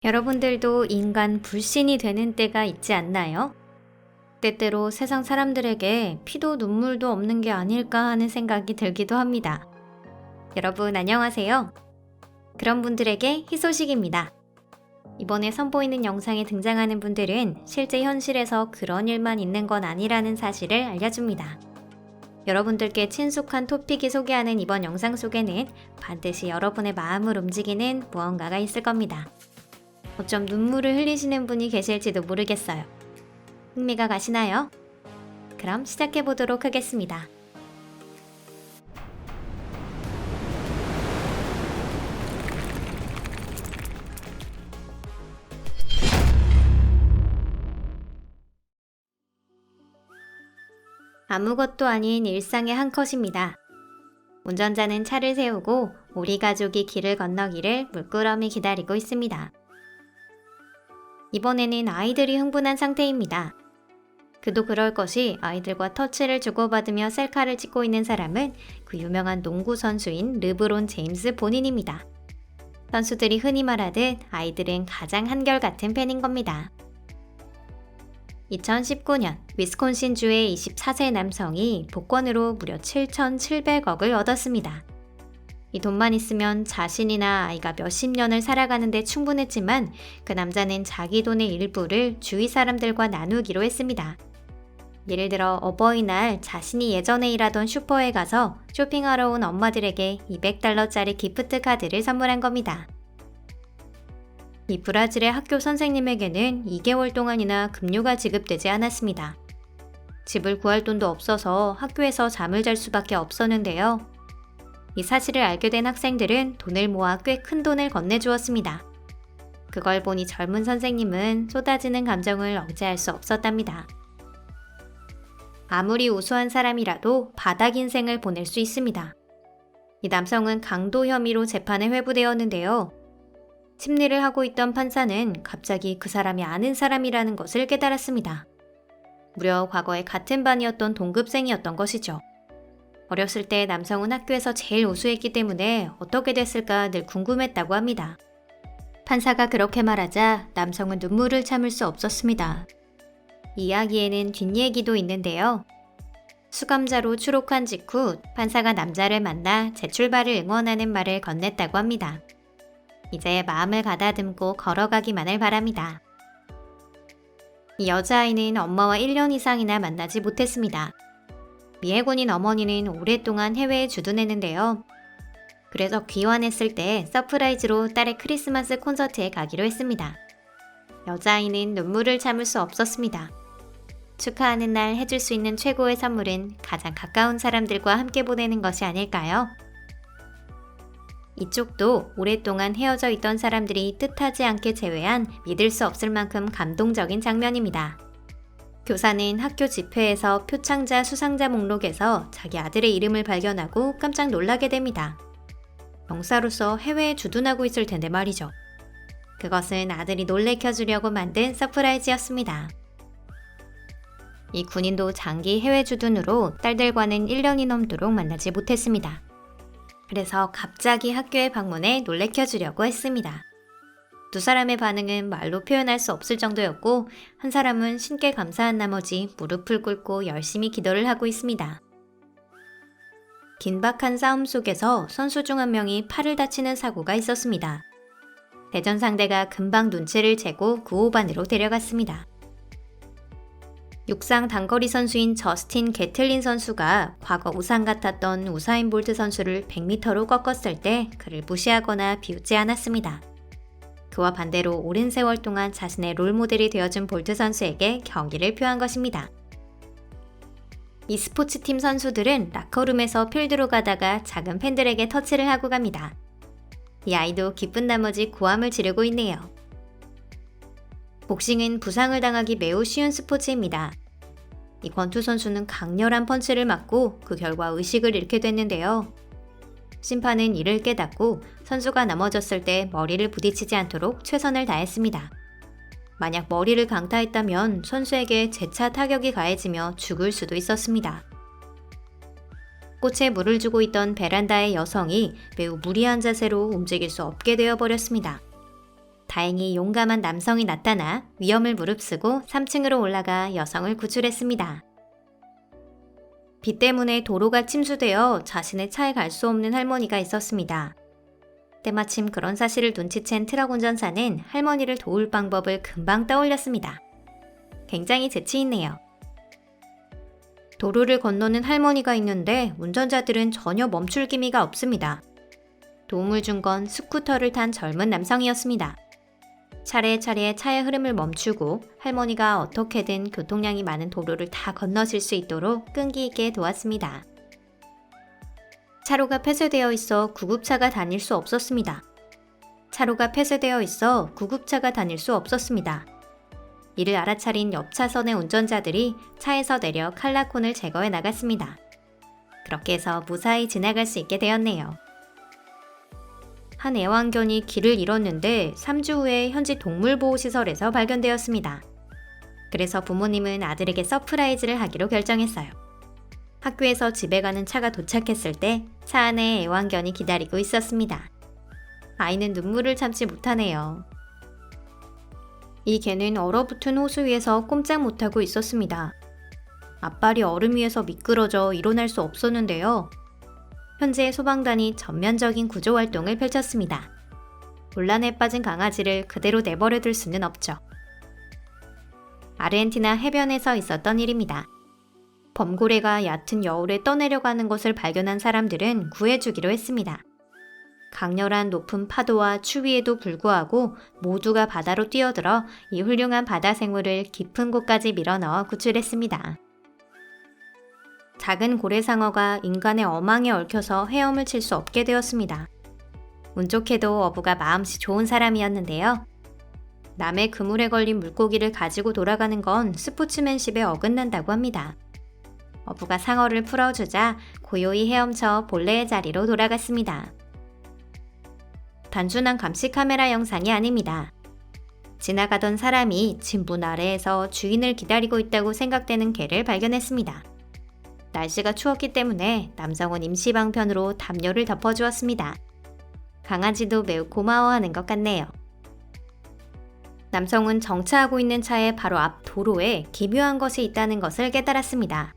여러분들도 인간 불신이 되는 때가 있지 않나요? 때때로 세상 사람들에게 피도 눈물도 없는 게 아닐까 하는 생각이 들기도 합니다. 여러분 안녕하세요. 그런 분들에게 희소식입니다. 이번에 선보이는 영상에 등장하는 분들은 실제 현실에서 그런 일만 있는 건 아니라는 사실을 알려줍니다. 여러분들께 친숙한 토픽이 소개하는 이번 영상 속에는 반드시 여러분의 마음을 움직이는 무언가가 있을 겁니다. 어쩜 눈물을 흘리시는 분이 계실지도 모르겠어요. 흥미가 가시나요? 그럼 시작해 보도록 하겠습니다. 아무것도 아닌 일상의 한 컷입니다. 운전자는 차를 세우고 우리 가족이 길을 건너기를 물끄러미 기다리고 있습니다. 이번에는 아이들이 흥분한 상태입니다. 그도 그럴 것이 아이들과 터치를 주고받으며 셀카를 찍고 있는 사람은 그 유명한 농구 선수인 르브론 제임스 본인입니다. 선수들이 흔히 말하듯 아이들은 가장 한결같은 팬인 겁니다. 2019년 위스콘신주의 24세 남성이 복권으로 무려 7,700억을 얻었습니다. 이 돈만 있으면 자신이나 아이가 몇십 년을 살아가는데 충분했지만 그 남자는 자기 돈의 일부를 주위 사람들과 나누기로 했습니다. 예를 들어 어버이날 자신이 예전에 일하던 슈퍼에 가서 쇼핑하러 온 엄마들에게 $200짜리 기프트 카드를 선물한 겁니다. 이 브라질의 학교 선생님에게는 2개월 동안이나 급료가 지급되지 않았습니다. 집을 구할 돈도 없어서 학교에서 잠을 잘 수밖에 없었는데요. 이 사실을 알게 된 학생들은 돈을 모아 꽤 큰 돈을 건네주었습니다. 그걸 보니 젊은 선생님은 쏟아지는 감정을 억제할 수 없었답니다. 아무리 우수한 사람이라도 바닥 인생을 보낼 수 있습니다. 이 남성은 강도 혐의로 재판에 회부되었는데요. 심리를 하고 있던 판사는 갑자기 그 사람이 아는 사람이라는 것을 깨달았습니다. 무려 과거에 같은 반이었던 동급생이었던 것이죠. 어렸을 때 남성은 학교에서 제일 우수했기 때문에 어떻게 됐을까 늘 궁금했다고 합니다. 판사가 그렇게 말하자 남성은 눈물을 참을 수 없었습니다. 이 이야기에는 뒷얘기도 있는데요. 수감자로 추록한 직후 판사가 남자를 만나 재출발을 응원하는 말을 건넸다고 합니다. 이제 마음을 가다듬고 걸어가기만을 바랍니다. 이 여자아이는 엄마와 1년 이상이나 만나지 못했습니다. 미해군인 어머니는 오랫동안 해외에 주둔했는데요. 그래서 귀환했을 때 서프라이즈로 딸의 크리스마스 콘서트에 가기로 했습니다. 여자아이는 눈물을 참을 수 없었습니다. 축하하는 날 해줄 수 있는 최고의 선물은 가장 가까운 사람들과 함께 보내는 것이 아닐까요? 이쪽도 오랫동안 헤어져 있던 사람들이 뜻하지 않게 재회한 믿을 수 없을 만큼 감동적인 장면입니다. 교사는 학교 집회에서 표창자 수상자 목록에서 자기 아들의 이름을 발견하고 깜짝 놀라게 됩니다. 영사로서 해외에 주둔하고 있을 텐데 말이죠. 그것은 아들이 놀래켜주려고 만든 서프라이즈였습니다. 이 군인도 장기 해외 주둔으로 딸들과는 1년이 넘도록 만나지 못했습니다. 그래서 갑자기 학교에 방문해 놀래켜주려고 했습니다. 두 사람의 반응은 말로 표현할 수 없을 정도였고 한 사람은 신께 감사한 나머지 무릎을 꿇고 열심히 기도를 하고 있습니다. 긴박한 싸움 속에서 선수 중 한 명이 팔을 다치는 사고가 있었습니다. 대전 상대가 금방 눈치를 채고 구호반으로 데려갔습니다. 육상 단거리 선수인 저스틴 게틀린 선수가 과거 우상 같았던 우사인 볼트 선수를 100m로 꺾었을 때 그를 무시하거나 비웃지 않았습니다. 그와 반대로 오랜 세월 동안 자신의 롤모델이 되어준 볼트 선수에게 경의를 표한 것입니다. 이 스포츠팀 선수들은 라커룸에서 필드로 가다가 작은 팬들에게 터치를 하고 갑니다. 이 아이도 기쁜 나머지 고함을 지르고 있네요. 복싱은 부상을 당하기 매우 쉬운 스포츠입니다. 이 권투 선수는 강렬한 펀치를 맞고 그 결과 의식을 잃게 됐는데요. 심판은 이를 깨닫고 선수가 넘어졌을 때 머리를 부딪히지 않도록 최선을 다했습니다. 만약 머리를 강타했다면 선수에게 재차 타격이 가해지며 죽을 수도 있었습니다. 꽃에 물을 주고 있던 베란다의 여성이 매우 무리한 자세로 움직일 수 없게 되어버렸습니다. 다행히 용감한 남성이 나타나 위험을 무릅쓰고 3층으로 올라가 여성을 구출했습니다. 비 때문에 도로가 침수되어 자신의 차에 갈 수 없는 할머니가 있었습니다. 때마침 그런 사실을 눈치챈 트럭 운전사는 할머니를 도울 방법을 금방 떠올렸습니다. 굉장히 재치 있네요. 도로를 건너는 할머니가 있는데 운전자들은 전혀 멈출 기미가 없습니다. 도움을 준 건 스쿠터를 탄 젊은 남성이었습니다. 차례차례 차의 흐름을 멈추고 할머니가 어떻게든 교통량이 많은 도로를 다 건너실 수 있도록 끈기 있게 도왔습니다. 차로가 폐쇄되어 있어 구급차가 다닐 수 없었습니다. 이를 알아차린 옆 차선의 운전자들이 차에서 내려 칼라콘을 제거해 나갔습니다. 그렇게 해서 무사히 지나갈 수 있게 되었네요. 한 애완견이 길을 잃었는데 3주 후에 현지 동물보호시설에서 발견되었습니다. 그래서 부모님은 아들에게 서프라이즈를 하기로 결정했어요. 학교에서 집에 가는 차가 도착했을 때 차 안에 애완견이 기다리고 있었습니다. 아이는 눈물을 참지 못하네요. 이 개는 얼어붙은 호수 위에서 꼼짝 못하고 있었습니다. 앞발이 얼음 위에서 미끄러져 일어날 수 없었는데요. 현재 소방단이 전면적인 구조 활동을 펼쳤습니다. 곤란에 빠진 강아지를 그대로 내버려둘 수는 없죠. 아르헨티나 해변에서 있었던 일입니다. 범고래가 얕은 여울에 떠내려가는 것을 발견한 사람들은 구해주기로 했습니다. 강렬한 높은 파도와 추위에도 불구하고 모두가 바다로 뛰어들어 이 훌륭한 바다 생물을 깊은 곳까지 밀어넣어 구출했습니다. 작은 고래상어가 인간의 어망에 얽혀서 헤엄을 칠 수 없게 되었습니다. 운 좋게도 어부가 마음씨 좋은 사람이었는데요. 남의 그물에 걸린 물고기를 가지고 돌아가는 건 스포츠맨십에 어긋난다고 합니다. 어부가 상어를 풀어주자 고요히 헤엄쳐 본래의 자리로 돌아갔습니다. 단순한 감시 카메라 영상이 아닙니다. 지나가던 사람이 진문 아래에서 주인을 기다리고 있다고 생각되는 개를 발견했습니다. 날씨가 추웠기 때문에 남성은 임시방편으로 담요를 덮어주었습니다. 강아지도 매우 고마워하는 것 같네요. 남성은 정차하고 있는 차의 바로 앞 도로에 기묘한 것이 있다는 것을 깨달았습니다.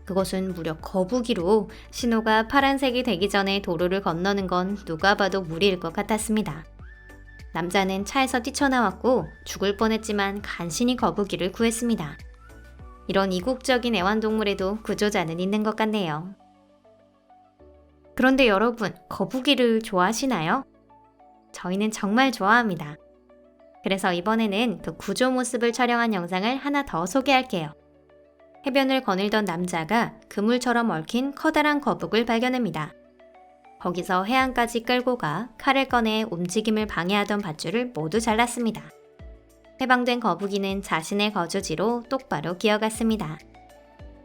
그것은 무려 거북이로 신호가 파란색이 되기 전에 도로를 건너는 건 누가 봐도 무리일 것 같았습니다. 남자는 차에서 뛰쳐나왔고 죽을 뻔했지만 간신히 거북이를 구했습니다. 이런 이국적인 애완동물에도 구조자는 있는 것 같네요. 그런데 여러분, 거북이를 좋아하시나요? 저희는 정말 좋아합니다. 그래서 이번에는 그 구조 모습을 촬영한 영상을 하나 더 소개할게요. 해변을 거닐던 남자가 그물처럼 얽힌 커다란 거북을 발견합니다. 거기서 해안까지 끌고 가 칼을 꺼내 움직임을 방해하던 밧줄을 모두 잘랐습니다. 해방된 거북이는 자신의 거주지로 똑바로 기어갔습니다.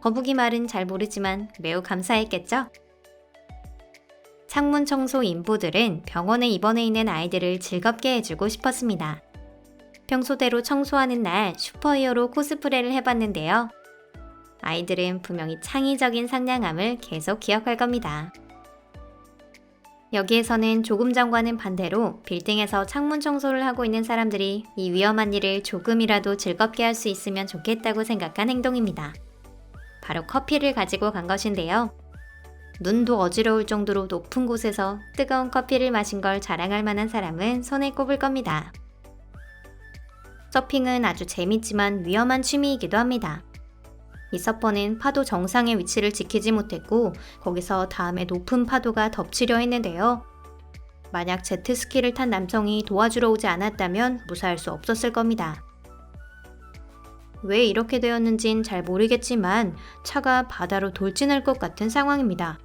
거북이 말은 잘 모르지만 매우 감사했겠죠? 창문 청소 인부들은 병원에 입원해 있는 아이들을 즐겁게 해주고 싶었습니다. 평소대로 청소하는 날 슈퍼히어로 코스프레를 해봤는데요. 아이들은 분명히 창의적인 상냥함을 계속 기억할 겁니다. 여기에서는 조금 전과는 반대로 빌딩에서 창문 청소를 하고 있는 사람들이 이 위험한 일을 조금이라도 즐겁게 할 수 있으면 좋겠다고 생각한 행동입니다. 바로 커피를 가지고 간 것인데요. 눈도 어지러울 정도로 높은 곳에서 뜨거운 커피를 마신 걸 자랑할 만한 사람은 손에 꼽을 겁니다. 서핑은 아주 재밌지만 위험한 취미이기도 합니다. 이 서퍼는 파도 정상의 위치를 지키지 못했고 거기서 다음에 높은 파도가 덮치려 했는데요. 만약 제트스키를 탄 남성이 도와주러 오지 않았다면 무사할 수 없었을 겁니다. 왜 이렇게 되었는진 잘 모르겠지만 차가 바다로 돌진할 것 같은 상황입니다.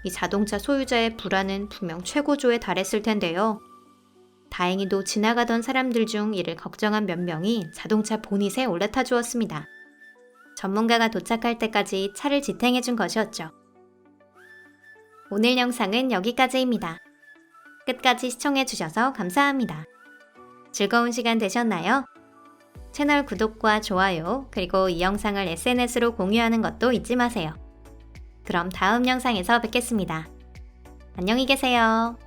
이 자동차 소유자의 불안은 분명 최고조에 달했을 텐데요. 다행히도 지나가던 사람들 중 이를 걱정한 몇 명이 자동차 보닛에 올라타 주었습니다. 전문가가 도착할 때까지 차를 지탱해 준 것이었죠. 오늘 영상은 여기까지입니다. 끝까지 시청해 주셔서 감사합니다. 즐거운 시간 되셨나요? 채널 구독과 좋아요, 그리고 이 영상을 SNS로 공유하는 것도 잊지 마세요. 그럼 다음 영상에서 뵙겠습니다. 안녕히 계세요.